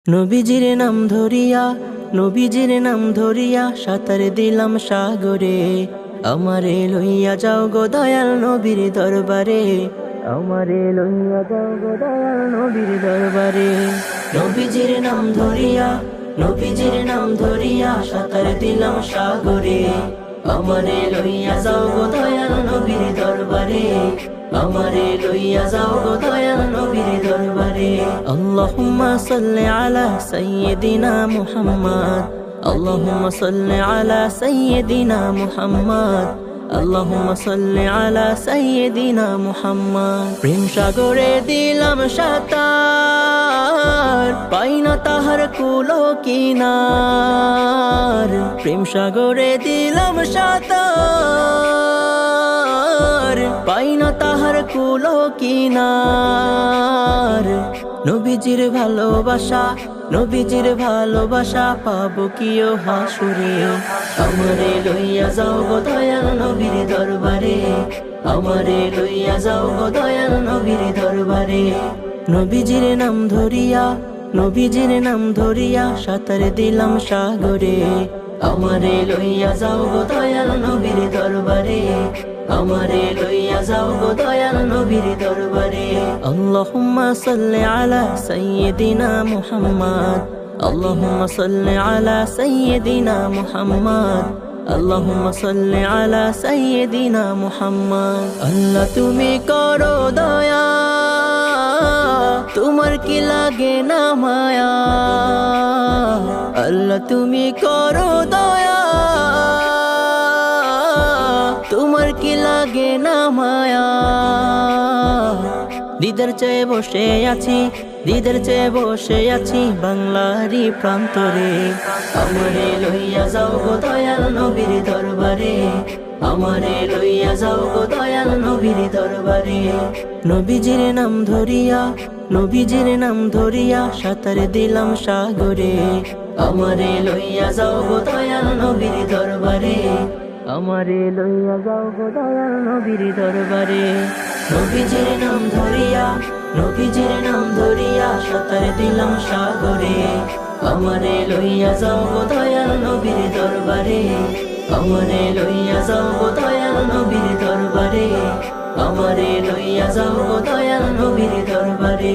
নবীজির নাম ধরিয়া, নবীজির নাম ধরিয়া সাঁতার দিলাম সাগরে। আমারে লইয়া যাও গো দয়াল নবীর দরবারে, আমারে লইয়া যাও গো দয়াল নবীর দরবারে। নবীজির নাম ধরিয়া, নবীজির নাম ধরিয়া সাঁতার দিলাম সাগরে। আমারে লইয়া যাও গো দয়াল নবীর দরবারে, আমারে লইয়া যাও গো দয়াল নবীর দরবারে। আল্লাহুম্মা সাল্লি আলা সাইয়্যিদিনা মুহাম্মদ, আল্লাহুম্মা সাল্লি আলা সাইয়্যিদিনা মুহাম্মদ, আল্লাহুম্মা সাল্লি আলা সাইয়্যিদিনা মুহাম্মদ। প্রেম সাগরে দিলাম সাঁতার, পাই না তাহার কুলো কিনার। প্রেম সাগরে দিলাম সাঁতার, পাই না তাহার কুলো কিনার। নবীজির ভালোবাসা, নবীজির ভালোবাসা পাবো কিও হাসুরে। আমারে লইয়া যাও গো দয়াল নবীর দরবারে, আমারে লইয়া যাও গো দয়াল নবীর দরবারে। নবীজির নাম ধরিয়া, নবীজির নাম ধরিয়া সাঁতার দিলাম সাগরে। আমারে লইয়া যাও গো দয়াল নবীর দরবারে, আমারে লইয়া যাও গো দয়াল নবীর দরবারে। আল্লাহুম্মা সাল্লি আলা সাইয়্যিদিনা মুহাম্মদ, আল্লাহুম্মা সাল্লি আলা সাইয়্যিদিনা মুহাম্মদ, আল্লাহুম্মা সাল্লি আলা সাইয়্যিদিনা মুহাম্মদ। আল্লাহ তুমি করো দয়া, তোমার কি লাগে না মায়া। আল্লাহ তুমি করো দয়া, তোমার কি লাগে না মায়া। দিদার চেয়ে বসে আছি, দিদার চেয়ে বসে আছি বাংলারই প্রান্তরে। আমারে লইয়া যাও গো দয়াল নবীর দরবারে, আমারে লইয়া যাও গো দয়াল নবীর দরবারে। নবীজির নাম ধরিয়া, নবীজির নাম ধরিয়া সাঁতার দিলাম সাগরে। আমারে লইয়া যাও গো দয়াল নবীর দরবারে, আমারে লইয়া যাও গো দয়াল নবীর দরবারে। নবীজির নাম ধরিয়া, নবীজির নাম ধরিয়া সাঁতার দিলাম সাগরে। আমারে লইয়া যাও গো দয়াল নবীর দরবারে, আমারে লইয়া যাও গো দয়াল নবীর দরবারে, আমারে লইয়া যাও গো দয়াল নবীর দরবারে।